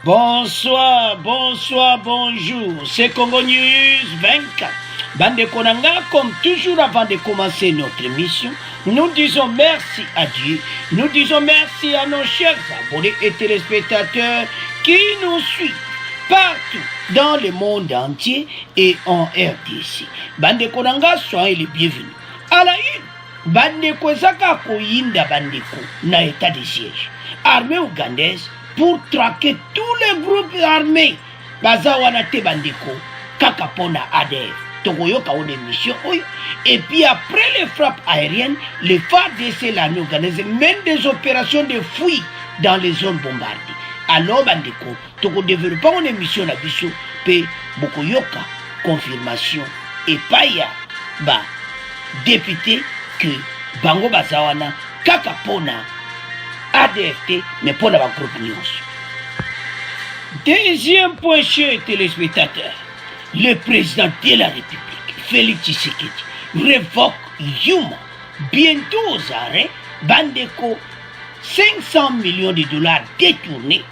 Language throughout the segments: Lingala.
Bonsoir, bonsoir, bonjour. C'est Congo News 24. Bande Konanga, comme toujours avant de commencer notre émission, nous disons merci à Dieu. Nous disons merci à nos chers abonnés et téléspectateurs qui nous suivent partout dans le monde entier et en RDC. Bande Konanga, soyez les bienvenus. À la une, Bande Kozaka Koyinda Bandeko, na état de siège. Armée ougandaise pour traquer tous les groupes armés. Bazawanate Bandeko, Kakapona ADF. Togoyoka on émission. Et puis après les frappes aériennes, les FARDC, l'armée ougandaise, mènent des opérations de fouilles dans les zones bombardées. Alors Bandeko, Togo développe une émission la biso, pe Bokoyoka, confirmation. Et paya, ba, député que Bango Bazawana, Kakapona, ADFT, mais pour la groupe news. Deuxième point, chers téléspectateurs, le président de la République, Félix Tshisekedi, révoque Yuma, bientôt aux arrêts, Bandeko, 500 millions de dollars détournés,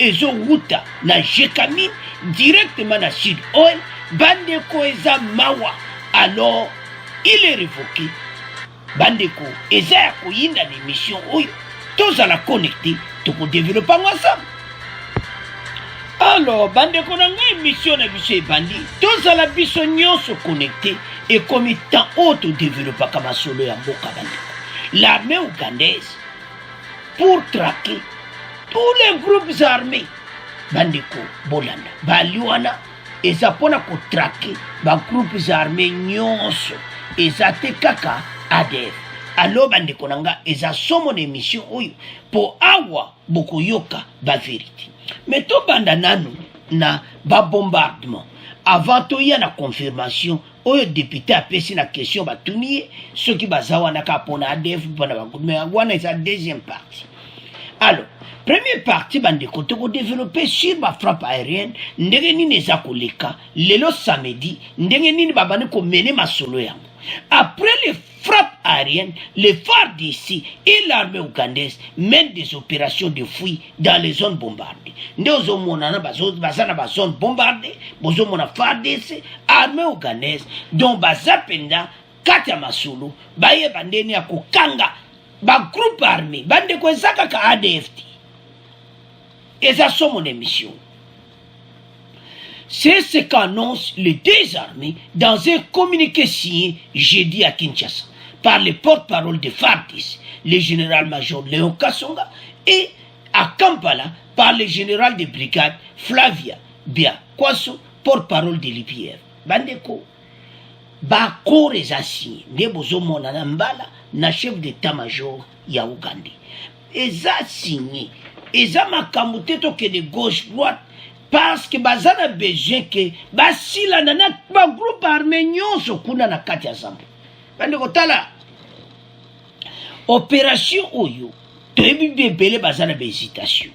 et Zowuta, na Jekamine, directement dans Sud Oil, Bandeko Eza Mawa. Alors, il est révoqué. Bandeko Eza Koyinda l'émission Oyo. Tous à la connecter, tout pour développer ensemble. Alors, bande konanga émission na biso bandi, tous à la biso se connecter et comme tant autre développer comme solo ya mboka bandi. L'armée ougandaise pour traquer tous les groupes armés. Bandeko Bolanda, Baliwana, et ça pour traquer les groupes armés nyonso, et ça te kaka ADF. Alors bande konanga eza somo émission oyo pour awa bokoyoka ba vérité. Mais to banda nanu na ba bombardement avant to ya na confirmation oyo député apesi na question batuniye ceux qui bazawa na kapona ADF pona ba mais wana eza deuxième partie. Alors première partie bande koto ko développer sur ma frappe aérienne ndenge nini eza koleka lelo samedi ndenge nini babane ko mener masolo yango. Après les frappes aériennes, les FARDC et l'armée ougandaise mènent des opérations de fouilles dans les zones bombardées. Nous avons des zones bombardées, nous avons des FARDC, l'armée ougandaise, dont Bazapenda, Katia Masulu, Baye Bandeni Akokanga, ba groupe armé, Bande Kwezaka ka ADFT. Et ça, c'est mon émission. C'est ce qu'annoncent les deux armées dans un communiqué signé jeudi à Kinshasa par le porte-parole de FARDC, le général-major Léon Kassonga, et à Kampala par le général de brigade Flavia Bia Kwaso, porte-parole de l'IPR. Bandeko, Bakor est signé, Nebozo Monana Mbala, na chef d'état-major ya Ouganda. Eza signé, Eza makamute toke de gauche-droite, parce que bazana besoin que basila nana ba groupe armé nyonso kuna na kati ya zambo. Bande kotala opération oyo toyebi bebele bazana be hésitation.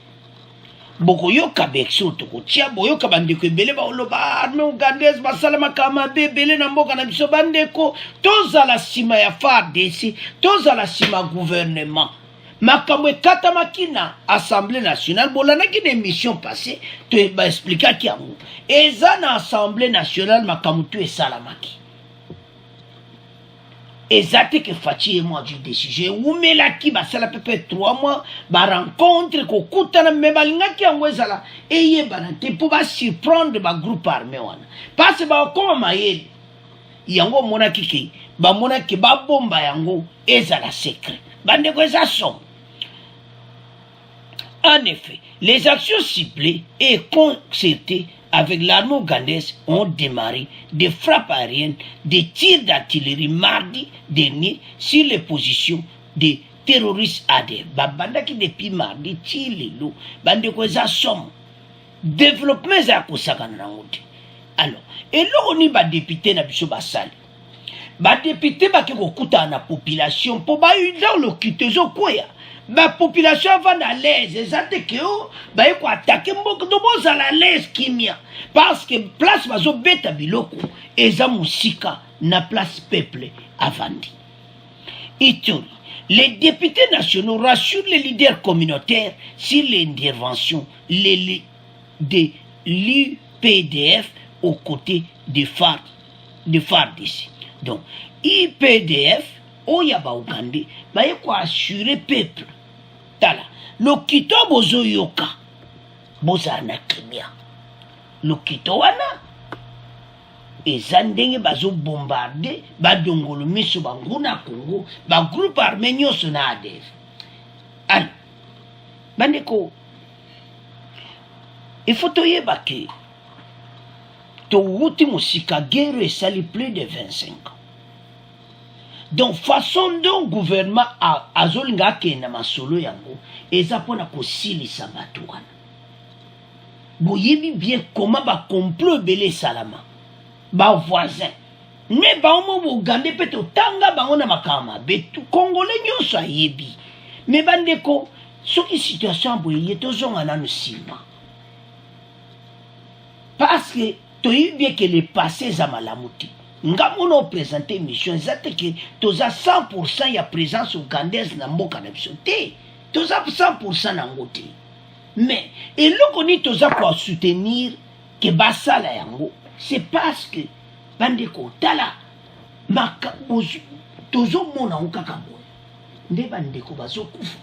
Bokoyoka bekso tokotia boyoka bandeko ebele ba oloba armée ougandaise basala makama bebele na mboka na biso bandeko tozala sima ya FARDC tozala sima gouvernement. Makamwe kata makina Assemblée nationale bolanaki des émissions passées tu expliquer ki yango eza na Assemblée nationale makamutu esalamaki ezate que Fachi et moi du décision umelaki basala pepe 3 mois ba rencontre ko kutana mebalingaki yango ezala eyebana te pour ba surprendre ba groupe armé wana parce ba koma mayeli yango monaki ki ba monaki ba bomba yango ezala secret bande ko eza son. En effet, les actions ciblées et concertées avec l'armée ougandaise ont démarré des frappes aériennes, des tirs d'artillerie mardi dernier sur les positions des terroristes ADF. Babandaki depuis mardi, tire les lots, bande ko eza somme. Développement za kosaka na ngote. Alors, et là on y ba député na biso basali. Ba député ba ke kokuta na population pour ba dans le kitezo koya. La population va à l'aise, exactement que bah il faut attaquer beaucoup de choses à la l'aise kimia parce que place bazo beta biloko eza musika na place peuple avandi. Ituri, les députés nationaux rassurent les leaders communautaires sur l'intervention de l'IPDF aux côtés de FARDC. Donc, IPDF, Oyaba Ougandais, baye quoi assurer peuple. Tala, lokito bozo yoka, bozarna kimia. Lokito wana, ezandenge bazo bombarder, badongolo miso banguna Congo, ba groupe armé nyoso na ADF. Alors, bandeko, il faut toyeba ke, to wuti musika guerre esali plus de 25 ans. Donc, façon dont le gouvernement a zolinga kena masolo yango, eza pona kosilisa bato wana. Boyebi bien comment ba complot belé salama. Ba voisin. Mais ba omo Ougandais peto tanga ba ona makama. Betu Congolais nyonso ayebi. Mais bandeko, soki situation boye tozonga nanu sima. Parce que toyebi bien que le passé za malamuti. Nga mono présenter mission exacte que toza 100% ya présence ougandaise na mboka na biso te. Toza 100% na ngote. Mais et loko ni toza pour soutenir que basala yango, c'est parce que bandeko tala maka tozo mona ukaka boy. Nde bandeko bazo kufa.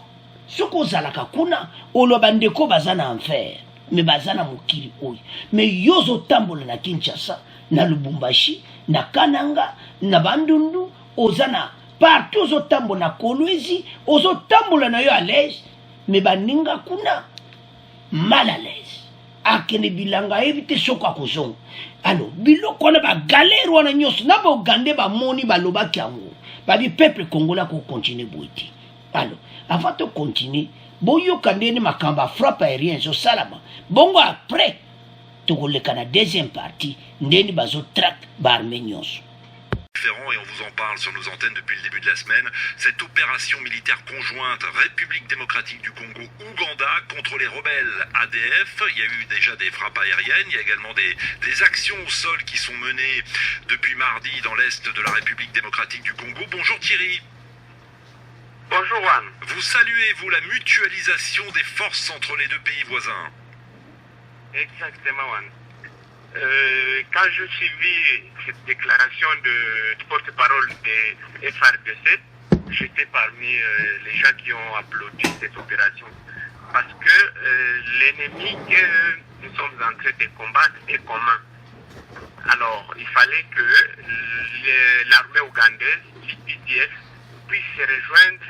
Soko zalaka kuna olo bandeko bazana enfer. Mais bazana mokili oyo. Mais yozo tambola na Kinshasa, na Lubumbashi, na Kananga, na Bandundu, ozana partout ozotambola na Kolwezi, ozotambola na yo à l'aise, mais baninga kuna mal à l'aise. Akene bilanga evite soko akozonga. Alors, biloko wana ba galère wana nyonso na ba Ougandais ba moni ba lobaki yango. Ba bi peuple congolais ko continuer boiti. Alors, avant de continuer, boyo kandeni makamba frappe aérien zo salama. Bongo après, togoleka na deuxième partie, ndeni bazo track ba arménios. Et on vous en parle sur nos antennes depuis le début de la semaine, cette opération militaire conjointe République démocratique du Congo-Ouganda contre les rebelles ADF. Il y a eu déjà des frappes aériennes, il y a également des actions au sol qui sont menées depuis mardi dans l'est de la République démocratique du Congo. Bonjour Thierry. Bonjour Juan. Vous saluez, vous, la mutualisation des forces entre les deux pays voisins? Exactement Juan. Quand je suivis cette déclaration de porte-parole de FARDC, j'étais parmi les gens qui ont applaudi cette opération. Parce que l'ennemi que nous sommes en train de combattre est commun. Alors, il fallait que l'armée ougandaise, l'IPDF, puisse se rejoindre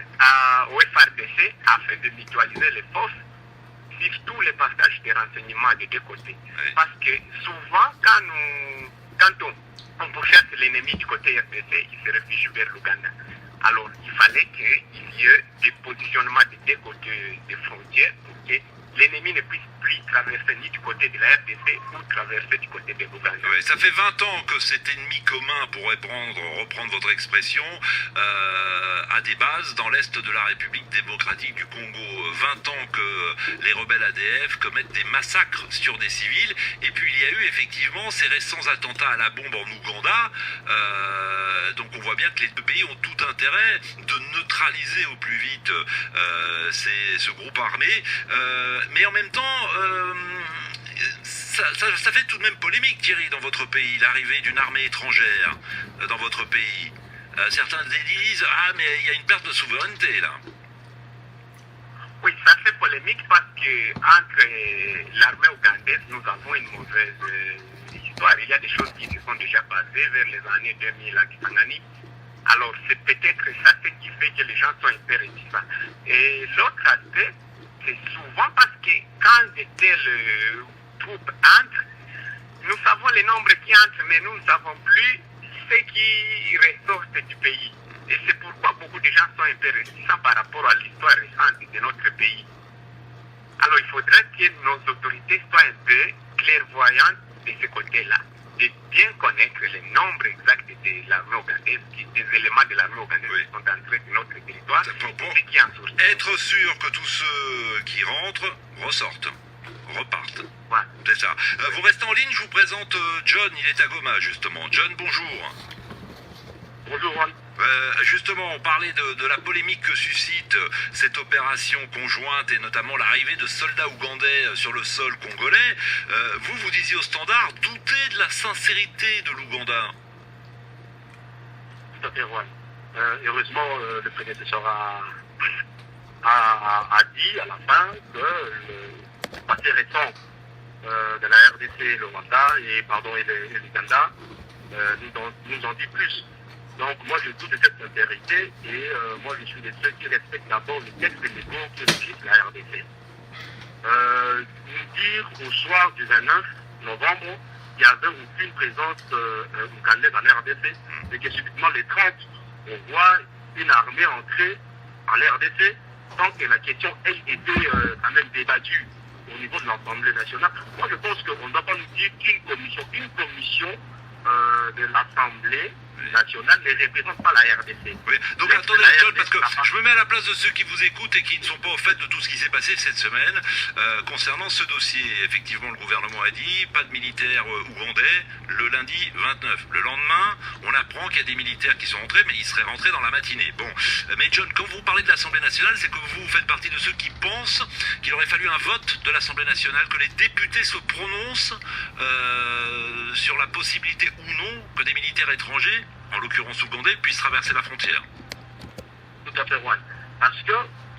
au FARDC afin de mutualiser les forces, surtout les partages des renseignements des deux côtés. Oui. Parce que souvent, quand on pourchasse l'ennemi du côté RDC, il se réfugie vers l'Ouganda. Alors, il fallait qu'il y ait des positionnements des deux côtés des frontières pour que l'ennemi ne puisse plus traverser ni du côté de la RDC ou traverser du côté de l'Ouganda. Oui, ça fait 20 ans que cet ennemi commun, pour reprendre votre expression, a des bases dans l'est de la République démocratique du Congo. 20 ans que les rebelles ADF commettent des massacres sur des civils. Et puis il y a eu effectivement ces récents attentats à la bombe en Ouganda. Donc on voit bien que les deux pays ont tout intérêt de neutraliser au plus vite ce groupe armé. Mais en même temps, ça fait tout de même polémique, Thierry, dans votre pays, l'arrivée d'une armée étrangère dans votre pays. Certains disent, ah, mais il y a une perte de souveraineté, là. Oui, ça fait polémique parce que entre l'armée ougandaise, nous avons une mauvaise histoire. Il y a des choses qui se sont déjà passées vers les années 2000 à Kisangani. Alors, c'est peut-être ça ce qui fait que les gens sont un peu réticents. Et l'autre aspect, c'est souvent parce que quand de telles troupes entrent, nous savons les nombres qui entrent, mais nous ne savons plus ce qui ressortent du pays. Et c'est pourquoi beaucoup de gens sont un peu réticents par rapport à l'histoire récente de notre pays. Alors il faudrait que nos autorités soient un peu clairvoyantes de ce côté-là, de bien connaître les nombres exacts de l'armée ougandaise, des éléments de l'armée ougandaise qui sont entrés sur notre territoire, et qui en sortent. Être sûr que tous ceux qui rentrent ressortent, repartent. Ouais. C'est ça. Vous restez en ligne, je vous présente John, il est à Goma justement. John, bonjour. Bonjour Juan. Justement, on parlait de la polémique que suscite cette opération conjointe et notamment l'arrivée de soldats ougandais sur le sol congolais. Vous disiez au Standard, doutez de la sincérité de l'Ouganda. Tout à fait, Juan. Heureusement, le prédécesseur a dit à la fin que le passé récent de la RDC, le Rwanda et l'Ouganda nous en dit plus. Donc moi je doute de cette sincérité et moi je suis de ceux qui respectent d'abord le texte légaux qui régit la RDC. Nous dire au soir du 29 novembre qu'il n'y avait aucune présence ougandaise en RDC et que subitement les 30 on voit une armée entrer en RDC sans que la question ait été quand même débattue au niveau de l'Assemblée nationale. Moi je pense qu'on ne doit pas nous dire qu'une commission de l'Assemblée nationale ne représente pas la RDC. Oui. Donc attendez, John, parce que je me mets à la place de ceux qui vous écoutent et qui ne sont pas au fait de tout ce qui s'est passé cette semaine. Concernant ce dossier, effectivement, le gouvernement a dit pas de militaires ougandais le lundi 29. Le lendemain, on apprend qu'il y a des militaires qui sont rentrés, mais ils seraient rentrés dans la matinée. Bon, mais John, quand vous parlez de l'Assemblée nationale, c'est que vous faites partie de ceux qui pensent qu'il aurait fallu un vote de l'Assemblée nationale, que les députés se prononcent sur la possibilité ou non que des militaires étrangers, en l'occurrence ougandais, puissent traverser la frontière. Tout à fait, Juan. Parce que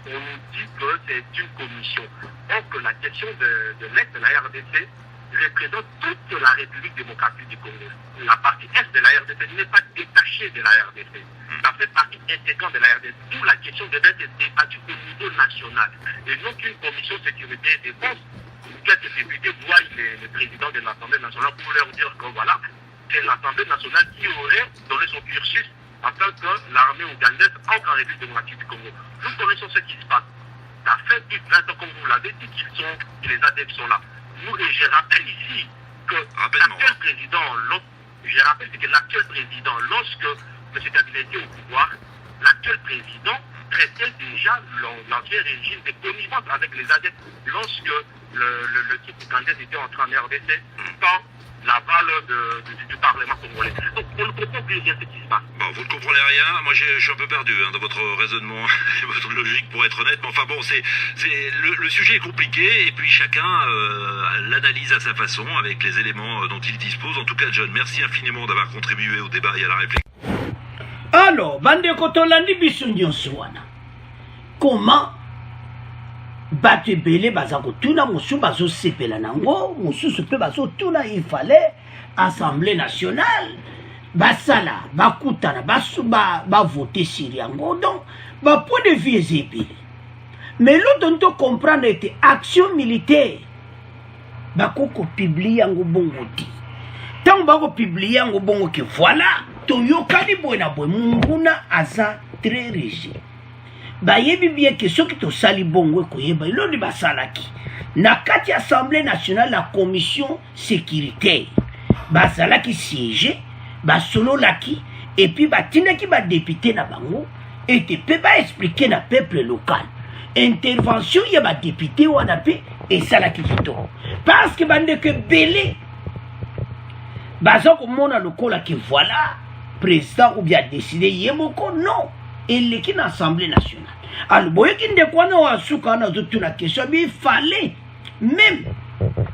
on nous dit que c'est une commission. Or que la question de l'Est de la RDC représente toute la République démocratique du Congo. La partie Est de la RDC n'est pas détachée de la RDC. Ça fait partie intégrante de la RDC. D'où la question devait être débattue au niveau national. Et non qu'une commission sécurité et défense, où quelques députés voient le président de l'Assemblée nationale pour leur dire que voilà, c'est l'Assemblée nationale qui aurait donné son cursus afin que l'armée ougandaise entre en République démocratique du Congo. Nous connaissons ce qui se passe. Ça fait plus de 20 ans, comme vous l'avez dit, que les adeptes sont là. Et je rappelle ici que l'actuel président, lorsque M. Kabila était au pouvoir, l'actuel président traitait déjà l'ancien régime de connivence avec les adeptes lorsque le type ougandais était entré en RDC sans l'aval du Parlement congolais. Donc on ne comprend plus rien ce qui se passe. Bon, vous ne comprenez rien. Moi, je suis un peu perdu dans votre raisonnement et votre logique, pour être honnête. Mais enfin bon, le sujet est compliqué et puis chacun l'analyse à sa façon avec les éléments dont il dispose. En tout cas, John, merci infiniment d'avoir contribué au débat et à la réflexion. Alors, bandeko tolandi biso nyonso wana. Comment bato ebele baza kotuna mosusu bazosepela nango mosusu mpe bazotuna il fallait Assemblée nationale basala bakutana bavote sur yango donc bapoint de vue eza ebele mais l'autre nto comprendre ete action militaire bakokopiblie yango bongo te ntango bakopiblie yango bongo ke voilà toyokani boye na boye munguna aza très rigide bayebi bien que soki tosali bongo ekoyeba eloni basalaki na kati ya Assemblée nationale la commission sécuritaire bazalaki siège basololaki et puis batindaki badepute na bango ete mpe baexplike na peuple local intervention ya badepute wana mpe esalaki kitoko parce que bandeko ebele baza komona lokola ke voilà président ou bien décidé ye moko non eleki na Assemblée nationale. Alors boyeki ndeko wana wasuka wana azotuna question il fallait même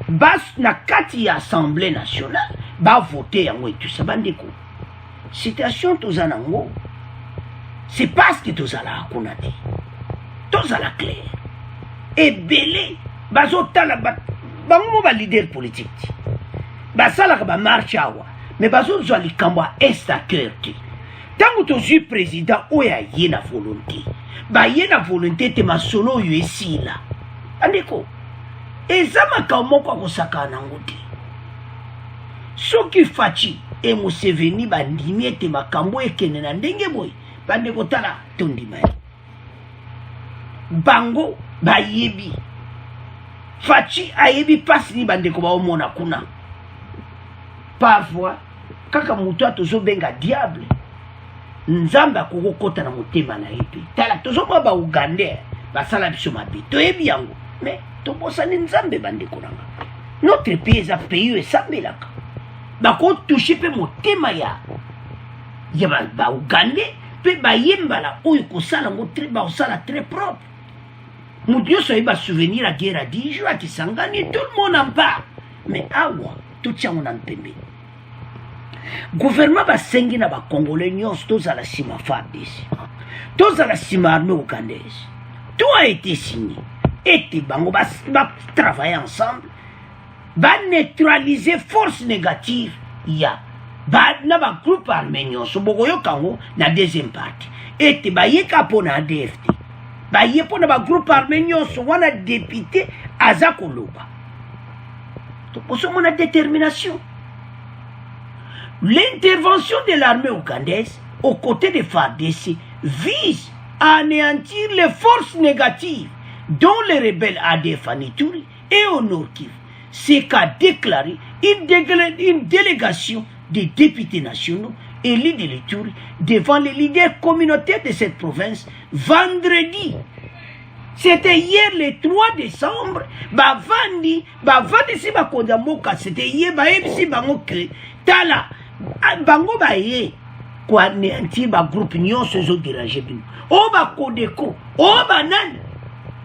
bas na kati ya Assemblée nationale voter yango et tout ça bandeko situation toza nango c'est parce que tozala kuna te tozala clair ebele bazotala bango ba leader politique basalaka ba marche awa mais bazozwa likambo ya est à cœur te tango tozwi président oyo aye na volonté baye na volonté te masolo oyo esila andeko eza makambo moko akosaka nango te soki faci e Museveni bandimi ete makambo ekende na ndenge boye bandeko tala tondima ye bango bayebi faci ayebi pasi ni bandeko baomona kuna parfois kaka mutu atozobenga diable nzambe akokokota na motema na ye mpe tala tozomwa baugandais basala biso mabe toyebi yango mais tobosani nzambe bandeko nanga notre pays eza pays oyo esambelaka bakotouche mpe motema ya baugandais pe bayembala oyo kosala ngo très propre. Moudyo soye ba souvenir à guerre à 10 jours qui sangani, tout le monde en parle. Mais awa tout tient on en pembe. Gouvernement ba sengi na ba congolais nyos tous à la sima FARDC. Tous à la sima armée ougandaise. Tout a été signé. Et bango ba travailler ensemble. Ba neutraliser force négative ya. Ba na ba groupe armé nyos bogoyo kango na deuxième partie. Et ba yeka pona ADFT. Ba yepona ba groupe armé nyos wana député azakoloba. Donc pour mon détermination. L'intervention de l'armée ougandaise aux côtés des FARDC vise à anéantir les forces négatives dont les rebelles ADF en Ituri et au Nord Kivu. C'est qu'a déclaré une délégation des députés nationaux élus de l'Ituri devant les leaders communautaires de cette province vendredi. C'était hier le 3 décembre. Bavandi si bakonda moka. C'était hier si bango kre. Tala. Bango baye. Kwa neanti ba groupe nyon se zo dérangé bino. O ba kodeko. O ba nani.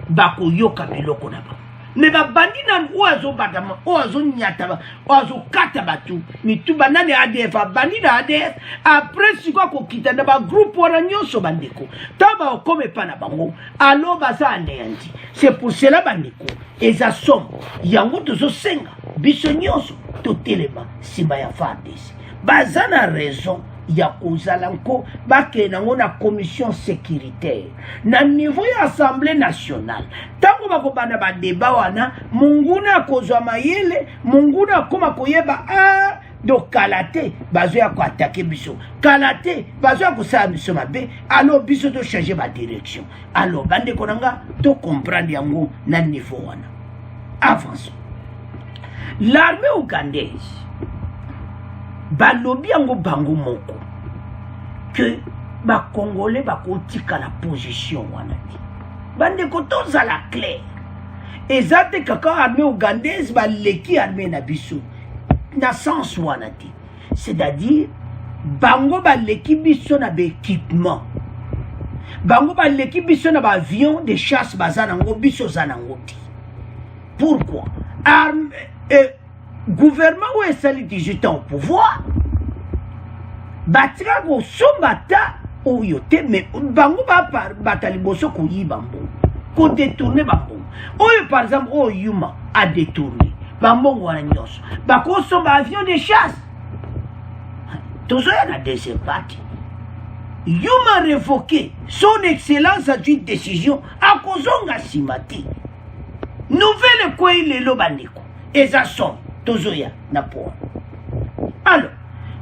Bako yoka biloko na ba. Mais ba bandi nan oazo badama. Oazo nyataba. Oazo katabatu. Mitu banane ADF. Bandi na ADF. Après si quoi kokita na ba groupe wana nyonso bandeko. Taba okome pa na bango. Alo baza anéanti. C'est pour cela bandeko. Eza somme. Yango tozo senga. Biso nyonso. Totelema. Simba ya FARDC. Baza na raison. Ya kozalanko bake nango na commission sécuritaire na niveau ya assemblée nationale tango bakobana ba débat wana munguna kozwa mayele munguna koma koyeba do kalate bazo ya ko attaquer biso kalate bazo ya ko sa biso mabe alors biso to changer ba direction alors bande konanga to comprendre yango na niveau wana. Avance. L'armée ougandaise balobi yango bango moko que ba congolais ba kotika la position wana ti bande ko toza la clair ezate kaka armée ougandaise ba leki armée na biso na sens wana ti, c'est-à-dire bango ba leki biso na équipement bango ba leki biso na ba avion de chasse bazana ngo biso zanango ti. Pourquoi gouvernement ou est 18 ans au pouvoir batika ko sombata oyote mais bango ba batali boso ko yibambo ko détourner bambo oyo par exemple oyuma a détourné bambo wana nyonso bako somba avion de chasse toujours y a des parties yuma révoqué son excellence a une décision à kozonga simati nouvelle quoi il est lo bandeko eza son tozoya na po. Alors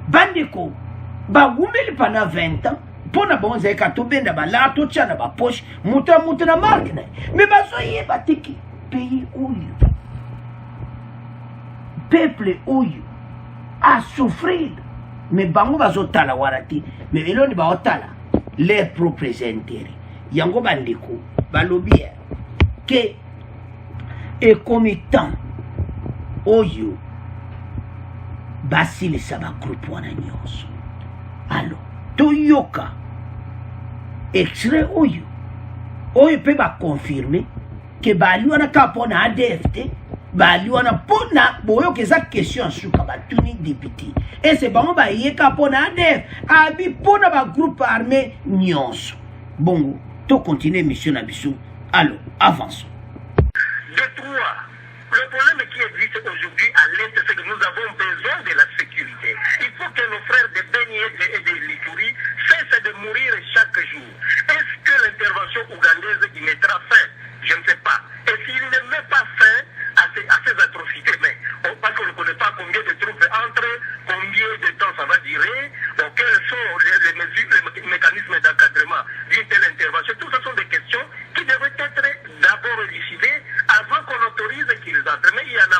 bandeko ba gumeli pendant 20 ans pona bonza ka to benda ba la to tchana ba poche muta na marque na mais bazo yeba tiki pays oyo peuple oyo a souffrir mais bango bazo tala warati mais eloni ba otala les propres intérêts yango bandeko balobi que et comme temps oyo basile saba groupe wana nyonso. Alors toyoka extrait oyo pe ba confirmer que bali wana ka pona ADFT bali wana pona boyo que ça question suka batuni député et c'est bon ba yeka pona ADF abi pona ba groupe armé nyonso. Bon to continuer mission na biso. Alors avançons. De trois. Le problème qui existe aujourd'hui à l'Est, c'est que nous avons besoin de la sécurité. Il faut que nos frères de Beni et de l'Ituri cessent de mourir chaque jour. Est-ce que l'intervention ougandaise y mettra fin? Je ne sais pas. Et s'il ne met pas fin à ces atrocités, mais parce qu'on ne connaît pas combien de troupes entrent, combien de temps ça va durer, donc quels sont les mesures, les mécanismes d'encadrement d'une telle intervention, tout ça sont des questions qui devraient être d'abord élucidées avant qu'on autorise qu'ils entrent. Mais il y en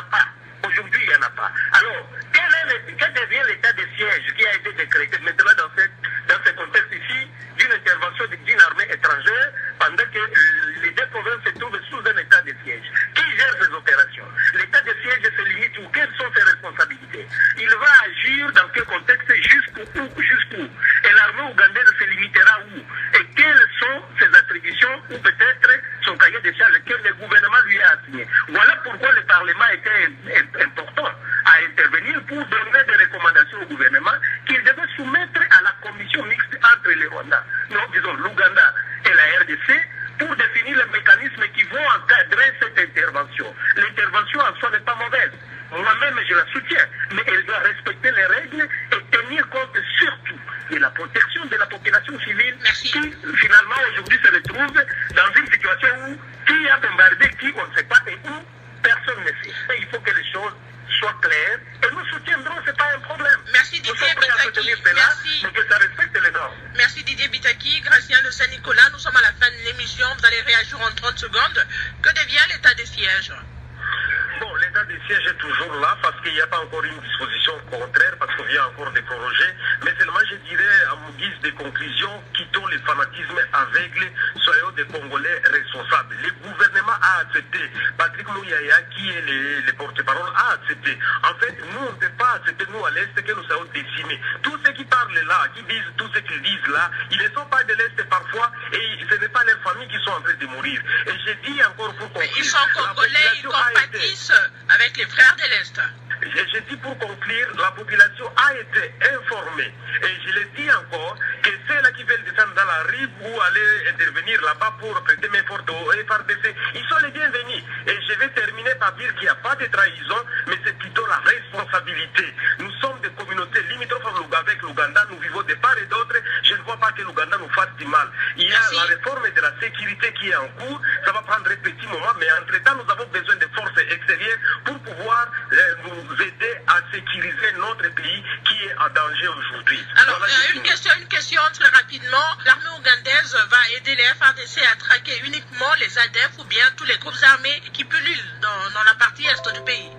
l'intervention en soi n'est pas mauvaise. Moi-même, je la soutiens. Mais elle doit respecter les règles et tenir compte surtout de la protection de la population civile qui, finalement, aujourd'hui se retrouve dans une situation où qui a bombardé qui, on ne sait pas, et où personne ne sait. Et il faut que les choses soient claires et nous soutiendrons, ce n'est pas un problème. Merci Didier Bitaki. Mais que ça respecte les normes. Merci Didier Bitaki, Gracien de Saint-Nicolas. Nous sommes à la fin de l'émission. Vous allez réagir en 30 secondes. Que devient l'état de siège? Bon, l'état de siège est toujours là parce qu'il n'y a pas encore une disposition contraire, parce qu'on vient encore de proroger. Mais seulement, je dirais, à mon guise de conclusion, quittons le fanatisme aveugle, soyons des Congolais responsables. Le gouvernement a accepté. Patrick Mouyaya, qui est le porte-parole, a accepté. En fait, nous, on ne peut pas accepter, nous, à l'Est, que nous soyons décimés. Tous ceux qui parlent là, qui disent tout ce qu'ils disent là, ils ne sont pas de l'Est parfois et ce n'est pas leurs familles qui sont en train de mourir. Et je dis encore pour conclure. Mais ils sont Congolais, ils compatissent avec les frères de l'Est. Je dis pour conclure, la population a été informée. Et je le dis encore, que ceux-là qui veulent descendre dans la rue ou aller intervenir là-bas pour prêter main forte au FRDC, ils sont les bienvenus. Et je vais terminer par dire qu'il n'y a pas de trahison, mais c'est plutôt la responsabilité. Nous sommes des communautés limitrophes avec l'Ouganda, nous vivons de part et d'autre. Je ne vois pas que l'Ouganda nous fasse du mal. Il y a la réforme de la sécurité qui est en cours, ça va prendre un petit moment, mais entre-temps, nous avons besoin de forces extérieures pour pouvoir nous aider à sécuriser notre pays qui est en danger aujourd'hui. Alors, voilà, une question très rapidement. L'armée ougandaise va aider les FRDC à traquer uniquement les ADF ou bien tous les groupes armés qui pullulent dans la partie est du pays?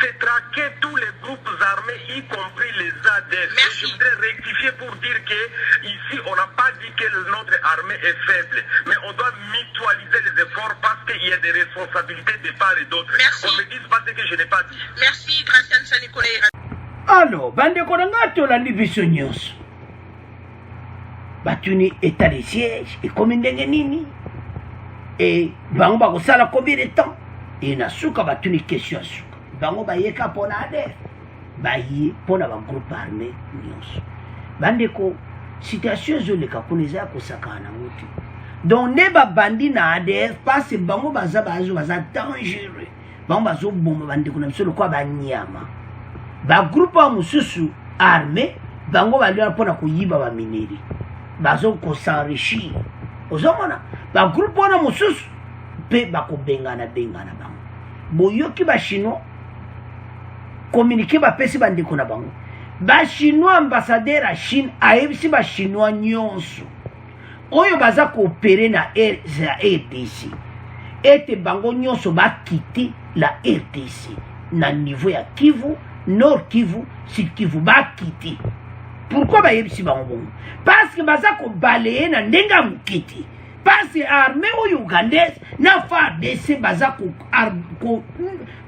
C'est traquer tous les groupes armés, y compris les ADF. Merci. Je voudrais rectifier pour dire que ici, on n'a pas dit que notre armée est faible, mais on doit mutualiser les efforts parce qu'il y a des responsabilités de part et d'autre. Merci. On ne me dise pas ce que je n'ai pas dit. Merci, Gracien Saint-Nicolas. Alors, bandeko nanga tolandi biso nyonso batuni état de siège ekomi ndenge nini e bango bakosala combien de temps e na suka batuni question ya suka bango bayeka mpona ADF baye mpona bagroupe armé nyonso bandeko situation ezoleka kuna eza ya kosakana nango te donc nde babandi na ADF parce bango baza dangereux bango bazoboma bandeko na biso lokola banyama bagroupe ya mosusu armé bango balia mpona koyiba bamineri bazo kosenrichir ozomona bagroupe wana mosusu mpe bakobengana bango boyoki bachinois communiqué bapesi bandeko na bango bachinois ambassadeur ya Chine ayebisi bachinois nyonso oyo baza koopere na RDC ete bango nyonso bakite la RDC na niveau ya Kivu, Nord Kivu, Sud Kivu bakite. Pourquoi bayebisi bango bongo? Parce que baza ko balayer na ndenga mukiti. Parce que armée ougandaise na FARDC baza ko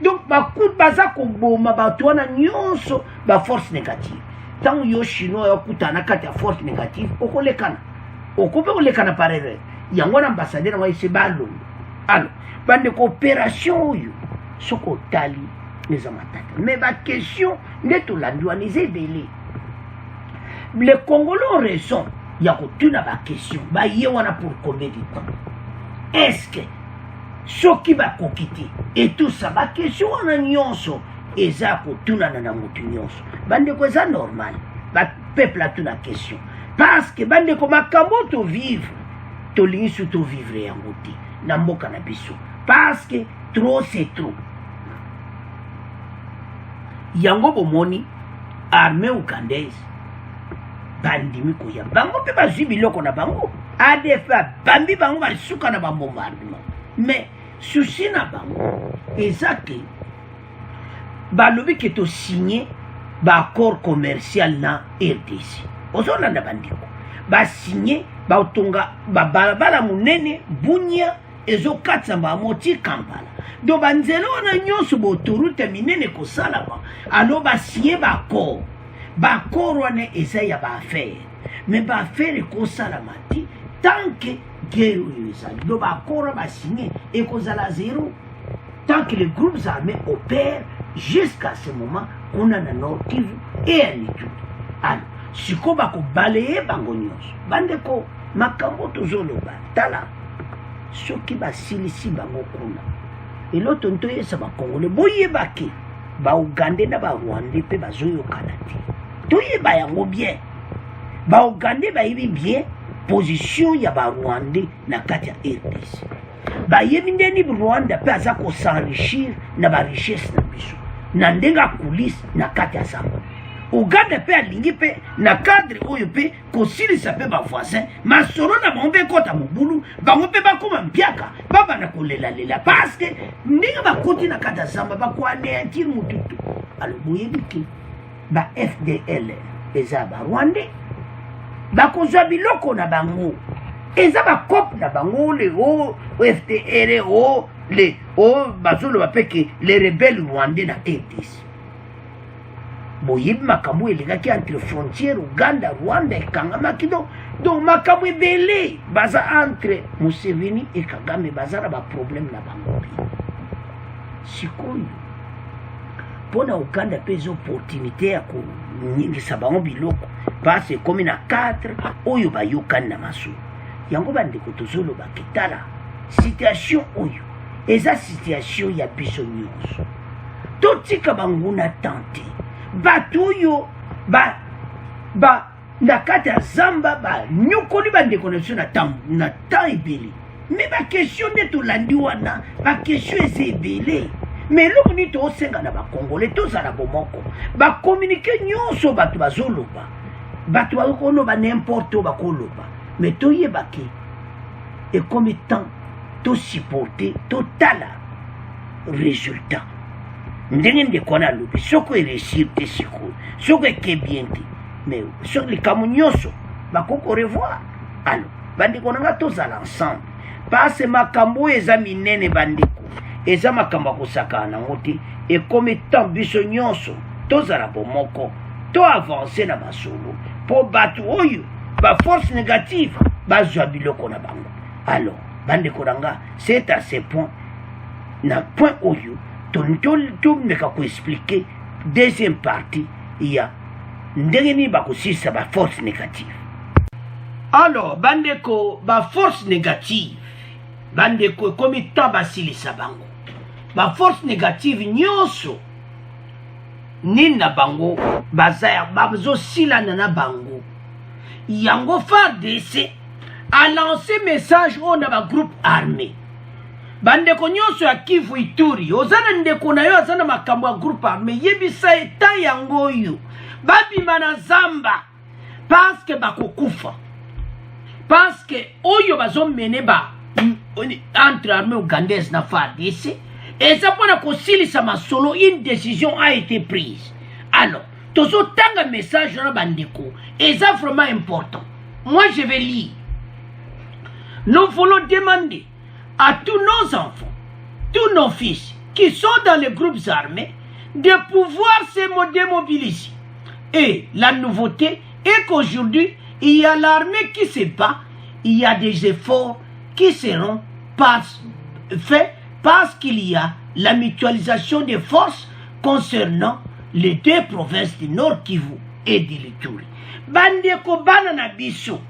donc bakout baza ko boma batwana nyonso ba force négative. Tant yo chinois yo kutana kati ya force négative okolekana. Okope kolekana parere. Yango na ambassadeur wa ise balo. Alors, bande coopération yo soko tali les amatata. Mais ma question n'est tout la douaniser délai. Les Congolais ont raison. Il y a une question. Il y a pour combien de temps? Est-ce que ce qui va quitter et tout ça, la question on a nyonso et ça pour tout na na mutu nyonso. Bande ko ça normal. Ba peuple a tout la question. Parce que bande ko makambo to vivre, to lingi to vivre ya ngoti na mboka na biso. Parce que trop c'est trop. Yango bomoni armée ougandaise bandimi koya bango pe bazwi biloko na bango ADF bambi bango basuka na bombardement mais souci na bango ezake balobi ke to signer ba accord commercial na RDC ozolanda bandiko ba signer ba otonga ba balabala munene Bunia ezokatsa ba moti Kampala do banzelo na nyonso bo autoroute minene ko sala ba alo ba signer ba accord bakoro wana eza ya baaffaire mais baaffaire ekosala mati tant que guerre oyo ezali do bakoro basigné ekozala zéro tant que les groupes armés opèrent jusqu'à ce moment kuna na Nord Kivu et à Ituri. Alors siko bakobalaye bango nyonso bandeko makambo tozoloba tala soki basilisi bango kuna eloto ntoyesa bakongole boyebake baugande na barwande mpe bazoyokana te toyeba yango bien baugande bayebi bien position ya barwande na kati ya RDC bayebi ndeni rwanda mpe aza kosenrichir na barichesse na biso na ndenge akulise na kati ya zamba uganda mpe alingi mpe na cadre oyo mpe kosilisa mpe bavoisin masolo na bango mpe ekota mobulu bango mpe bakoma mpiaka babanda kolelalela parceke ndenge bakoti na kati ya zamba bakoaneantire motutu alo boyebi ke ba FDL eza barwande bakozwa biloko na bango eza bakope na bango le o FDL o le o bazoloba mpe ke les rebelles rwandais na RDC boyebi makambo elingaki entre frontière uganda rwanda ekangamaki donc makambo ebele baza entre Museveni e Kagame baza na baproblème na bango mpe sikoyo mpona uganda mpe eza opportunité ya konyingisa bango biloko pasi ekomi na 4 oyo bayokani na masolo yango bandeko tozoloba ketala situation oyo eza situation ya biso nyonso totika banguna tante bato oyo na kati ya zamba banyokoli bandeko na biso na temps ebele me bakestion nde tolandi wana bakestion eza ebele me eloko nini toosenga na bakongole tozala bomoko bakomunike nyonso bato bazoloba bato bakoloba n'importe oyo bakoloba me toyebake ekomi temps tosupporte totala résultat ndenge ndeko wana alobi soko eresir te sikoyo soko eke bien te mais soki likambo nyonso bakoko revoir alo bandeko nanga tozala ensemble pase makambo oyo eza minene bandeko eza makambo akosakana nango te ekomi temps biso nyonso tozala bomoko toavance na masolo mpo bato oyo baforce négative bazwa biloko na bango alors bandeko nanga c'est à ce point na point oyo tomeka koexplike deuxième partie ya ndenge nini bakosilisa baforce négative alors bandeko baforce négative bandeko ekomi temps basilisa bango baforce négative nyonso nini na bango bazosilana na bango yango FARDC a lancé message oyo na bagroupe armé bandeko nyonso ya Kivu Ituri ozana ndeko na yo azana makambo ya groupe armé yebisa eta yango oyo babima na zamba parce bakokufa parce que oyo bazomene entre armée ougandaise na FARDC eza mpona kosilisa masolo une décision a été prise alors tozotanga message na bandeko eza vraiment important moi je vais lire nous voulons demander à tous nos enfants, tous nos fils qui sont dans les groupes armés de pouvoir se démobiliser. Et la nouveauté est qu'aujourd'hui, il y a l'armée qui se bat, il y a des efforts qui seront faits parce qu'il y a la mutualisation des forces concernant les deux provinces du Nord Kivu et de l'Ituri. Bandeko banana biso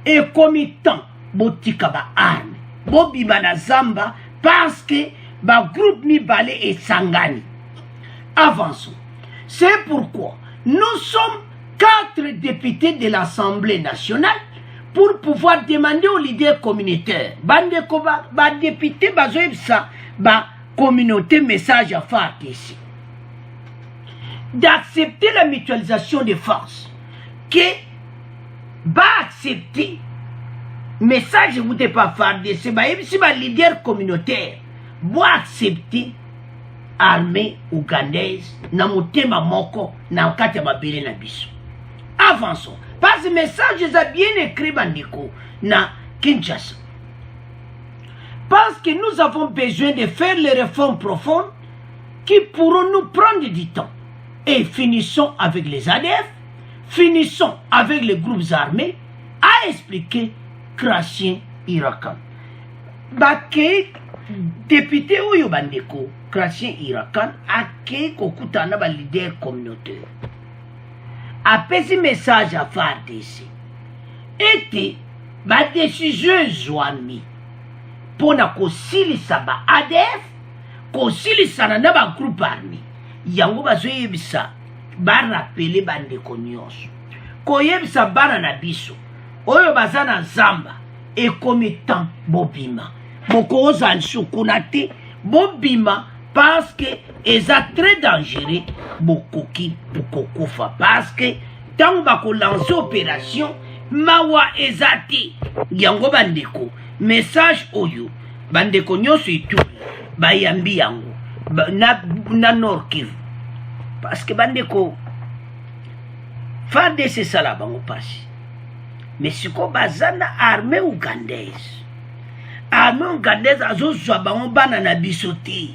et comitant botika ba arme. Bobima na zamba parce que ba groupe mibale et sangani. Avançons. C'est pourquoi nous sommes 4 députés de l'Assemblée nationale pour pouvoir demander aux leaders communautaires. Bandeko ba député bazoyebsa ba communauté message à FARDC d'accepter la mutualisation des forces, que va accepter message vous n'êtes pas FARDC, si ba leader communautaire va accepter armée ougandaise na motema moko na kati ya mabele na biso. Avançons. Parce que message est bien écrit bandeko na Kinshasa. Parce que nous avons besoin de faire les réformes profondes qui pourront nous prendre du temps. Et finissons avec les ADF, finissons avec les groupes armés à expliquer Krasien Irakan. Bake député Oyo Bandeko, Krasien Irakan, ake kokutana ba leader communautaire. Apesi message à FARDC. Ete ba décision zwami pona kosilisa ba ADF kosilisana na bagroupe armé yango bazoyebisa barapele bandeko nyonso koyebisa bana na biso oyo baza na zamba ekomi temps bobima bokoza nsukuna te bobima parce que eza très dangereux bokoki bokokufa parce que ntango bakolanse opération mawa eza te yango bandeko message oyo bandeko nyonso ituri bayambi yango na Nord Kivu parce que bandeko FARDC esala bango pasi mais siko baza na armée ougandaise azozwa bango bana na biso te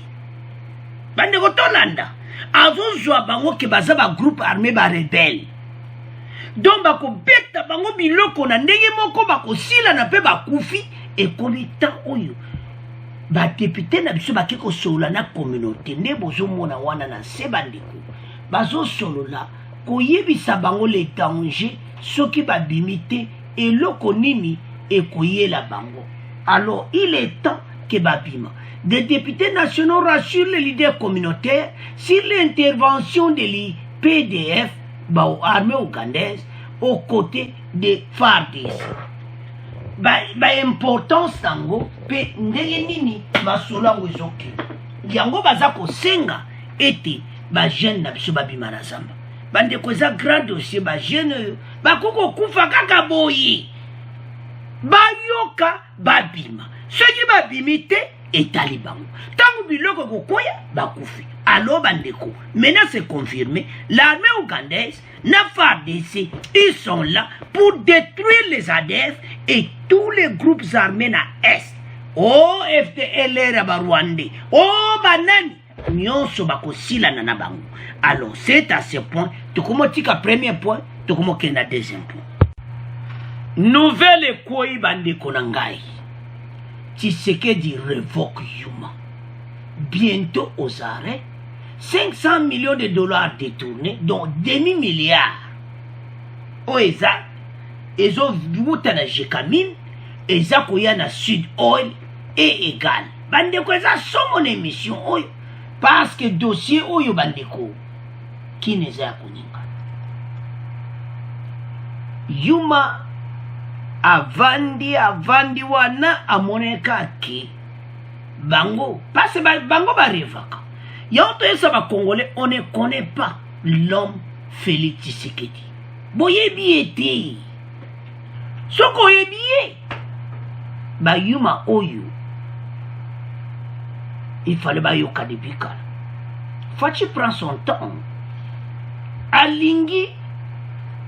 bandeko tolanda azozwa bango ke baza bagroupe armé barebele donc bakobeta bango biloko na ndenge moko bakosila na mpe bakufi ekomi temps oyo badepute na biso bake kosolola na communauté nde bozomona wana na se bandeko bazosolola koyebisa bango le danger soki babimi te eloko nini ekoyela bango. Alors il est temps que babima des députés nationaux rassurent les leaders communautaires sur l'intervention de l'IPDF armée ougandaise aux côtés des FARDC. Importance tango pe ndenge nini basolo ngo ezoki yango baza kosenga ete ba jeune na biso babima na zamba bande koza grand dossier ba jeune bakoko kufa kaka boyi bayoka babima soki babimi te etali bango tango biloko kokoya bakufi. Alors bandeko maintenant c'est confirmé, l'armée ougandaise na FARDC ils sont là pour détruire les ADF et tous les groupes armés na Est. Oh FDLR ba Rwanda, oh banani nyonso bakosila na bango. Alors c'est à ce point tokomotika premier point tokomokenda deuxième point. Nouvelle koi bandeko na ngai Tshisekedi révoque Yuma bientôt aux arrêts. 500 millions de dollars détournés, dont demi-milliard. Oeza, ezo vuta na Jekamine, eza koya na Sud Oil et égal. Bandeko eza son émission oyo, parce que dossier oyo bandeko, qui neza koninga. Yuma avandi wana amoneka ki bango, parce que bango ba revaka. Congolais, on ne connaît pas l'homme Félix Tshisekedi. Boyebi ete. Soko yebi. Bayuma oyo. Il fallait bayoka de bikala. Fachi prend son temps. Alingi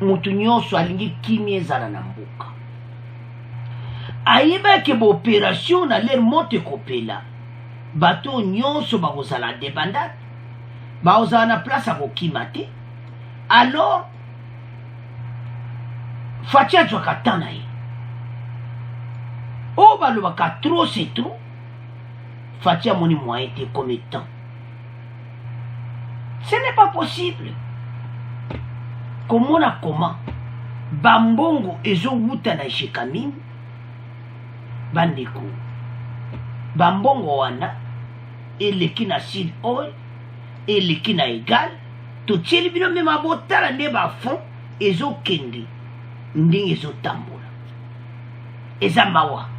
mutu nyonso alingi kimie zala na mboka. Ayeba ke bo opération na l'air monte kopela. Bateau nyonso bakozala débandade bakozala na place akokima te. Alors Fachi azwaka temps na ye oyo balobaka trop c'est trop. Fachi amoni moyen te comme temps. Ce n'est pas possible komona comment bambongo ezowuta na Jekamine bandeko bambongo wana eleki na Sud Oil eleki na égal totieli bino mpe mabotala nde bafond ezokende ndenge ezotambola eza mawa.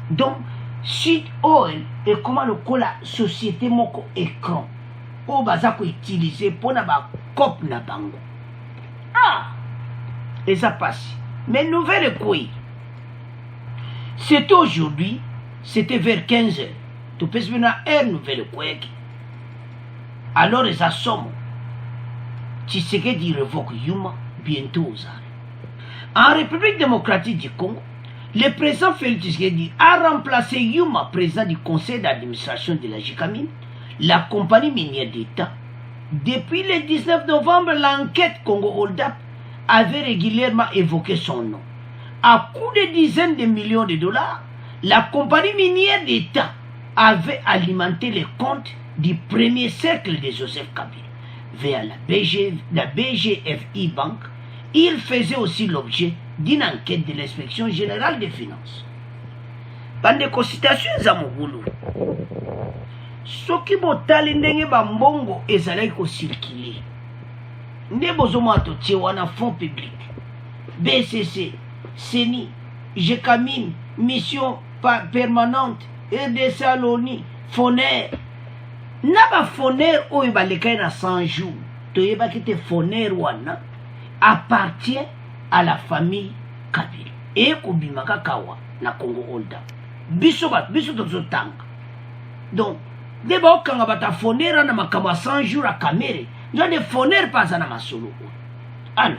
Donc Sud Oil ekoma lokola société moko écran oyo baza koutilize mpona bacope na bango. Eza pasi. Mais nouvelle koi c'était aujourd'hui, c'était vers 15h. Tu peux se venir à une nouvelle koueki. Alors les assommes. Tshisekedi révoque Yuma bientôt aux arrêts. En République démocratique du Congo, le président Félix Tshisekedi a remplacé Yuma, président du conseil d'administration de la Jekamine, la compagnie minière d'État. Depuis le 19 novembre, l'enquête Congo Hold-up avait régulièrement évoqué son nom. À coût de dizaines de millions de dollars, la compagnie minière d'État avait alimenté les comptes du premier cercle de Joseph Kabila. Vers la BGFI Bank, il faisait aussi l'objet d'une enquête de l'inspection générale des finances. Bande consultation Zamogulu. soki botali ndenge bambongo ezalaki kosirkile nde bozomona totie wana fonds public BCC CENI GECAMIN mission permanente RDC à l'ONU FONER na bafoner oyo balekaki na 100 jours toyebaki te foner wana appartient à la famille Kabila ekobima kaka awa na Congo Holda biso tozotanga donc nde baokanga bata foner na makambo ya 100 jours à Kamere nde foner pas na masolo. Alors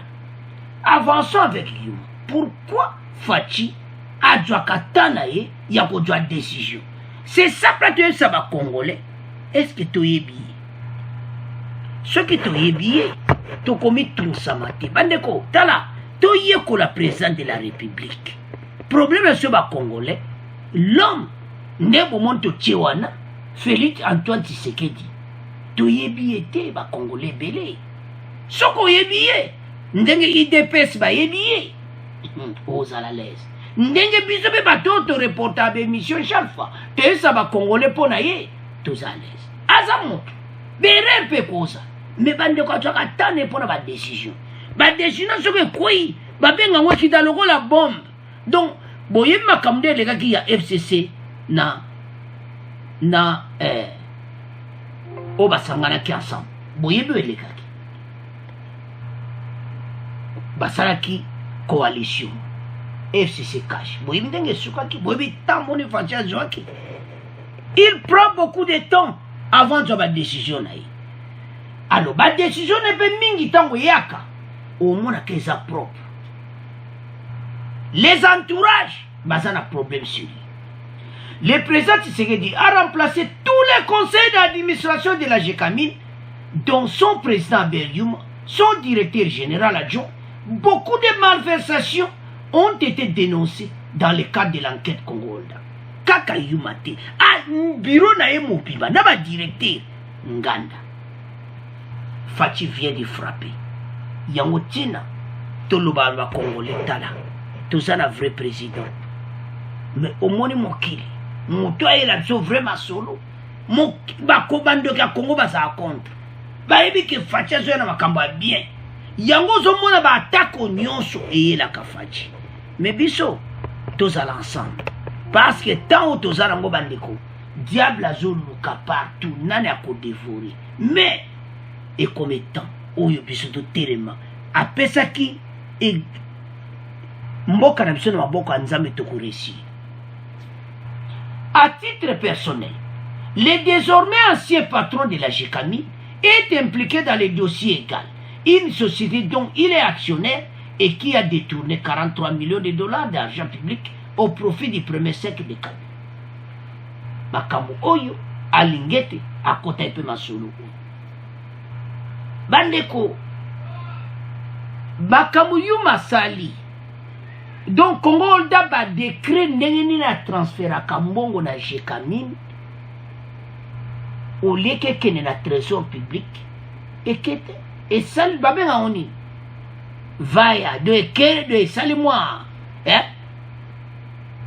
avançons avec you. Pourquoi Fachi adjoaka tana ye ya kodjoa décision? C'est ça plutôt ça va congolais. Est-ce que tu es bien? Ce que tu es bien, tu commis tout ça matin. Bandeko, tala, tu es ko la présidente de la République. Problème sur le congolais, l'homme ne bon monte Tchewana, Félix Antoine Tshisekedi. Tu es bien te ba congolais belé. Ce qu'on est bien, ndenge IDPS ba est bien. Aux à la l'aise. Ndenge biso be bato to reporter émission chaque fois. Te ça ba congolais pona ye, tous à l'aise. Azamoto bere pe koza me bande kwa tsaka tane pona ba décision soki koi ba benga ngo kita lokola bombe. Donc boye makamde le kaki ya FCC na o basangana ki ensemble boye be le kaki basaraki coalition FCC cash boye ndenge sukaki boye tamboni fatia joaki. Il prend beaucoup de temps avant de la décision. Alors, la décision n'est pas mingi tango yaka. Au moins, qu'elle est propre. Les entourages, ça n'a problème sur lui. Le président Tshisekedi a remplacé tous les conseils d'administration de la GECAMIN, dont son président Berlium, son directeur général adjoint. Beaucoup de malversations ont été dénoncées dans le cadre de l'enquête congolaise. Kaka yumate bureau na ye mopiba na ba directeur nganda Fachi vient de frapper yango tina toloba ba congolais tala toza na vrai président mais au moni mokili moto ayela biso vraiment solo bakobando ka Congo baza contre bayebi ke Fachi azo na makambo ya bien yango zomona ba attaque nyonso eyela ka Fachi mais biso toza l'ensemble. Parce que tant que tu as un bandeko, diable a zoluka partout, nani a ko dévorer. Mais, et comme étant, où il y a de terrain, à Pesaki, et Mboka n'a besoin de Mboka Nzame Tokoresi. À titre personnel, le désormais ancien patron de la GECAMI est impliqué dans les dossiers égaux. Une société dont il est actionnaire et qui a détourné 43 millions de dollars d'argent public au profit du premier siècle de Kabila. Makambo oyo alingete akota epe masolo. Bandeko makambo yu masali. Donc Congo Holda ba décret ndenge ni na transfert akambongo na GECAMIN au lieu que kene na trésor public et kete et sali babenga oni vaya de kere de sali moi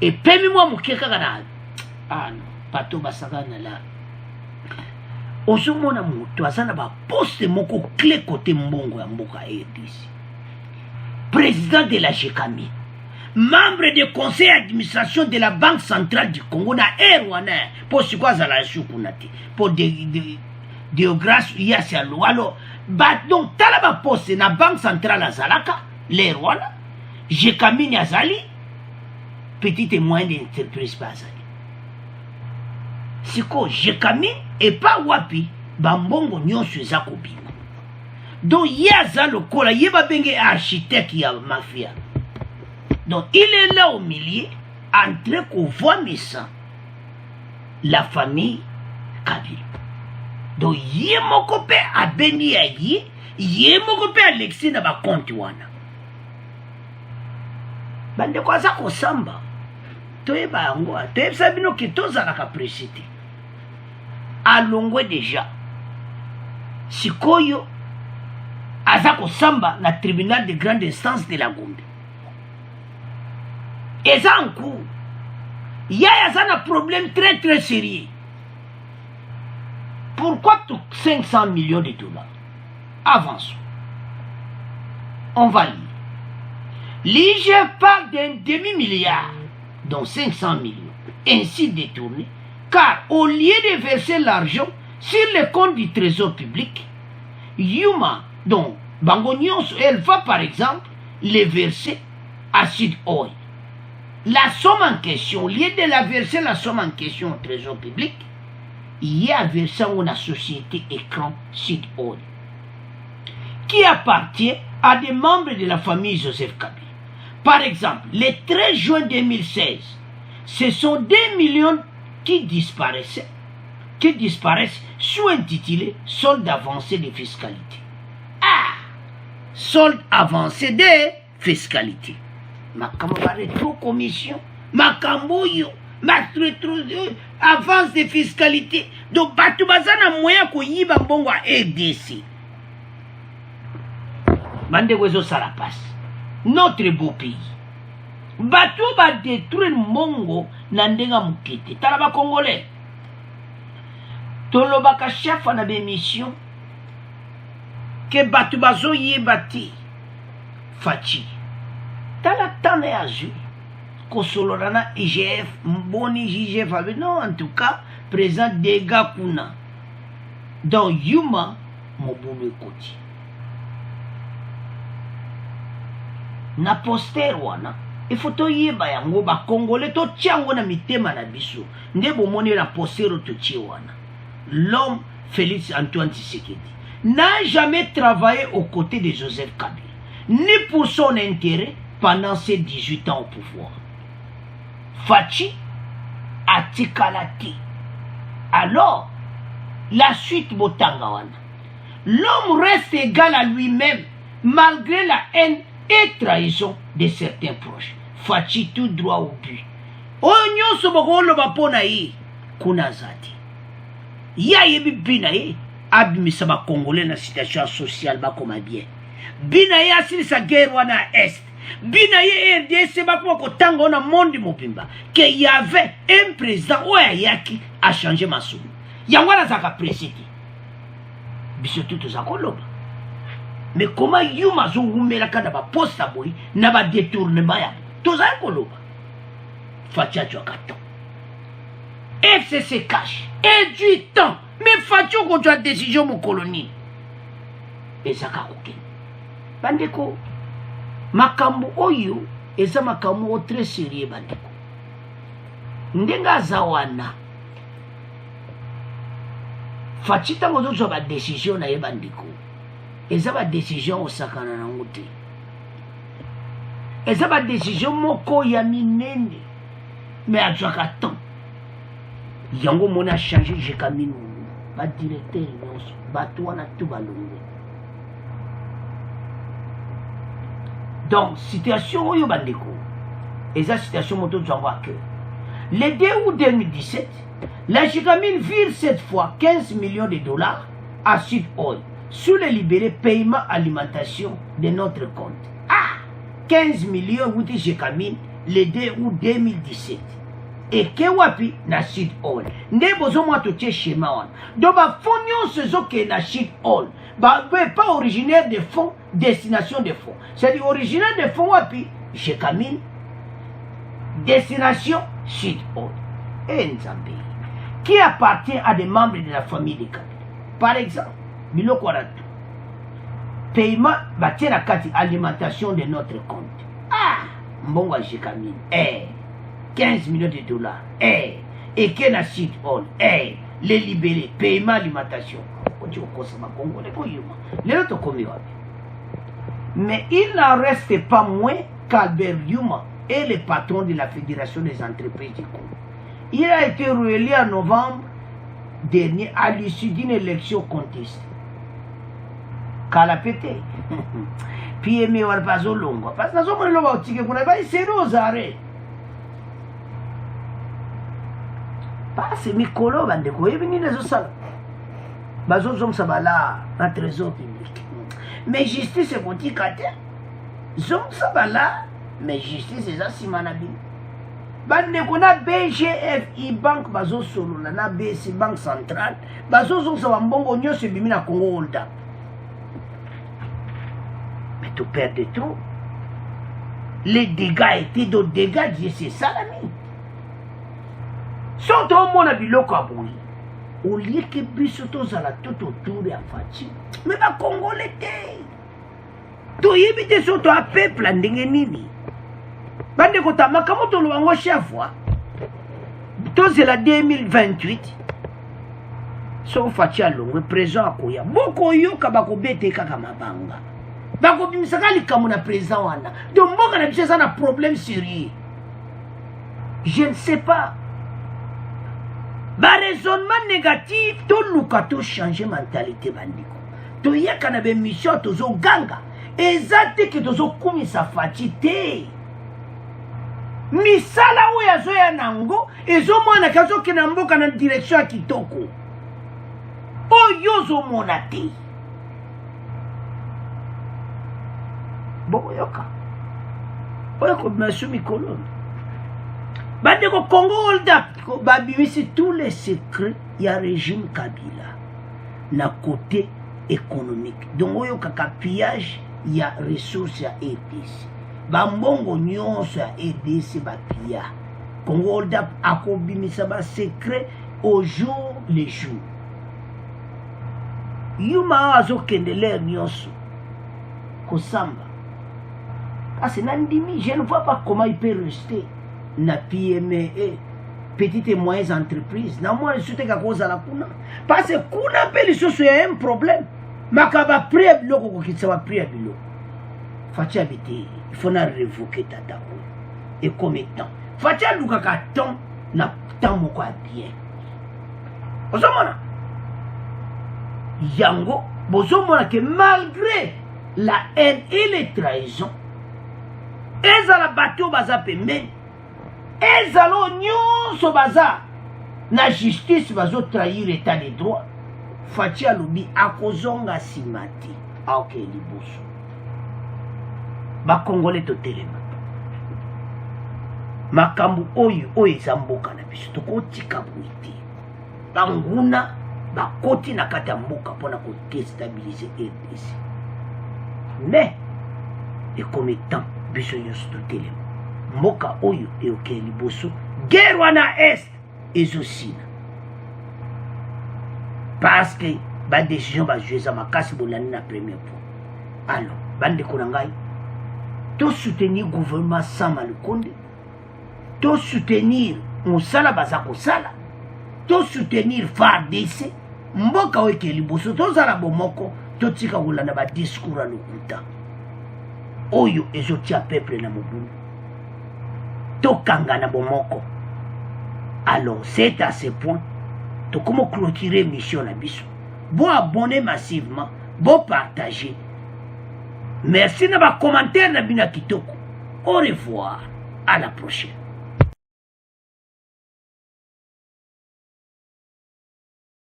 et permis-moi mon kekaka. Ah non, pas tout basagana là. Osomona moto azana ba poste moko clé côté mbongo ya mboka RDC. Président de la GECAMI, membre du conseil d'administration de la Banque centrale du Congo na Rwanda pour ce quoi za la chukunati pour de grâce yasi alo. Alors donc tala ba poste na Banque centrale azalaka le Rwanda GECAMI azali petite et moyenne d'entreprise bazali. Siko GECAMI et pas wapi bambongo nyonso eza kobima. Donc yaza lokola yeba benge architecte ya mafia. Donc il est là au milieu en train qu'on voit messa la famille Kabila. Donc yé moko pe abeni ya yé moko pe Alexis na ba compte wana. Bande kwa za kosamba. Toyeba yango, toyeba sabino ki tozalaka précité. Alongwe déjà. Sikoyo aza kosamba na tribunal de grande instance de la Gombe. Eza en cours. Yaya aza na problème très très sérieux. Pourquoi 500 millions de dollars? Avançons. On va lire. L'IGF parle d'un demi-milliard, dont 500 millions, ainsi détournés, car au lieu de verser l'argent sur les comptes du trésor public, Yuma, donc Bangonion, elle va par exemple les verser à Sud Oil. La somme en question, au lieu de la verser la somme en question au trésor public, il y a versé à la société écran Sud Oil, qui appartient à des membres de la famille Joseph Kabila. Par exemple, le 13 juin 2016, ce sont 2 millions qui disparaissent sous-intitulé solde avancé de fiscalité. Ah, solde avancé de fiscalité. Makambo va rétro commission, makambo yo, avance de fiscalité. Donc batu bazana moyen ko yiba mbongo a RDC. Bande wezo sala passe. Notre beau pays. Batu va détruire mongo na ndenga mukete. Tala ba congolais. Tolobaka chef na bémission que batu bazo yebati fachi. Tala tane azu kosolorana IGF mboni IGF non en tout cas présent dégâts kuna donc Yuma mobulu koti na poster wana il faut to yeba yango ba congolais to tiango na mitema na biso nde bomoni na postero to tie wana. L'homme Félix Antoine Tshisekedi n'a jamais travaillé aux côtés de Joseph Kabila ni pour son intérêt pendant ses 18 ans au pouvoir. Fachi a tikalati. Alors, la suite Botangawana. L'homme reste égal à lui-même malgré la haine et trahison de certains proches. Fachi tout droit au but. Onyo sobokolo bapona yi kunazati. Ya yebi binaye abimisa ba congolais na situation sociale ba koma bien. Binaye asili sa guerre wana est. Binaye RDC ba ko tango na monde mobimba que y avait un président oyaki a changé masomo. Yangwana zaka précédé. Biso tout za koloba. Mais comment Yuma zo umela kada ba posta boy na ba détournement ya. To za koloba. Fatia Djwakato. FCC cache. Et du temps. Mais Fatia ko jwa décision mo colonie. Et ça ka koken. Bandeko. Makambo oyo eza makambo très sérieux bandeko. Ndenga zawana. Fachita ngozo zo ba décision na ye bandeko. Eza ba décision osakana na ngote. Eza ba décision moko ya minene. Mais adjaka temps. Yango mona changer jekamino. Ba directeur nyonso bato na tout balongo. Donc, situation oyo bandeko. Et cette situation moto nous envoie que le 2 août 2017, la Jekamine vire cette fois 15 millions de dollars à Sud Oil sous le libéré paiement alimentation de notre compte. Ah, 15 millions de Jekamine le 2 août 2017. Et que wapi na Sud Oil. Ne bozo moi tout schéma on. Donc ba fonyon ce zo que na Sud Oil. Ba pas originaire de fonds, destination de fonds. C'est-à-dire originaire de fonds wapi Jekamine. Destination Sud Oil. Et Nzambi. Qui appartient à des membres de la famille de Kabila. Par exemple, Biloko Waratou. Paiement bâti la carte alimentation de notre compte. Ah, Mbongo Jekamine. 15 millions de dollars. Et que na Sud Oil. Les libérés. Paiement alimentation. Mais il n'en reste pas moins qu'Albert Yuma est le patron de la Fédération des entreprises du Congo. Il a été réélu en novembre dernier à l'issue d'une élection contestée. Kalapete. Puis il m'a pas zo longo. Parce que nous sommes là au tigre qu'on a pas essayé aux arrêts. Parce que Mikolo bande ko yebini les osala. Bazo zom sabala na trésor public. Mais justice est boutique à terre. Zom sabala mais justice est ça simanabi. bande ko na BGFI banque bazo solo na BC banque centrale bazo zo sa mbongo nyonso bimi na Congo hold up. Mais tu perds de trop. Les dégâts étaient d'autres dégâts, c'est ça l'ami. Surtout au monde à biloko aboui. Au lieu que bisoto zala tout autour de Fachi. Mais ba Congolais te. To yebite surtout à peuple ndenge nini. Bande kota makamoto luango chef wa. To c'est la 2028. So Fachi alongwe présent akoya. Boko yoka bako bete kaka mabanga. Bako bimisaka likamu na présent wana. Donc mboka na biso na problème sérieux. Je ne sais pas. Ba raisonnement négatif, to luka to changer mentalité bandiko. To yaka na be mission to zo ganga. Ezate ke to zo kumisa Fachi te. Misala oya zo ya nango, ezo mwana kazo ke na mboka na direction ya kitoko. Oyo zo mona te. Boko yoka. Oyo ko masumi kolon. Bande ko Congo hold up, babimisi tous les secrets ya régime Kabila na côté économique. Donc oyo kaka pillage ya ressources ya RDC. Bambongo nyonso ya RDC ba pilla. Congo hold up akobimisa ba secret au jour le jour. Yuma azo kendele nyonso kosamba. Parce que Nandimi, je ne vois pas comment il peut rester na PME, petites et moyennes entreprises. Na moi, je suis à cause de la kuna. Parce que kuna peut les choses, il y a un problème. Makaba prier biloko qui ça va prier biloko. Fachi habiter, il faut na révoquer tata. Et comme temps. Fachi luka ka temps na temps moko bien. Ozomona. Yango, bozomona que malgré la haine et les trahisons, ezala bato baza pembeni, ezala nyonso baza na justice bazo trahir l'état de droit. Fachi alobi akozonga simati aoke liboso. Ba Congolais totelema. Makambu oyo eza mboka na biso tokotika buiti. Banguna bakoti na kati ya mboka mpona kodestabiliser RDC. Mais et comme temps biso nyonso totelema. Mboka oyo eoke liboso. Guerre wana est ezosina. Parce que ba décision ba jouer za makasi bolani na premier point. Alors, bande konangai, to soutenir gouvernement sans Malukonde, to soutenir mosala bazako sala, to soutenir FARDC, mboka oyo liboso to zala bomoko, to tika kolanda ba discours à lokuta. Oyo ezotia peuple na mobulu. To kanga na bomoko. Alors, c'est à ce point. To comment clôturer mission la biso. Bon abonner massivement, bon partager. Merci na ba commentaire na bina kitoko. Au revoir, à la prochaine.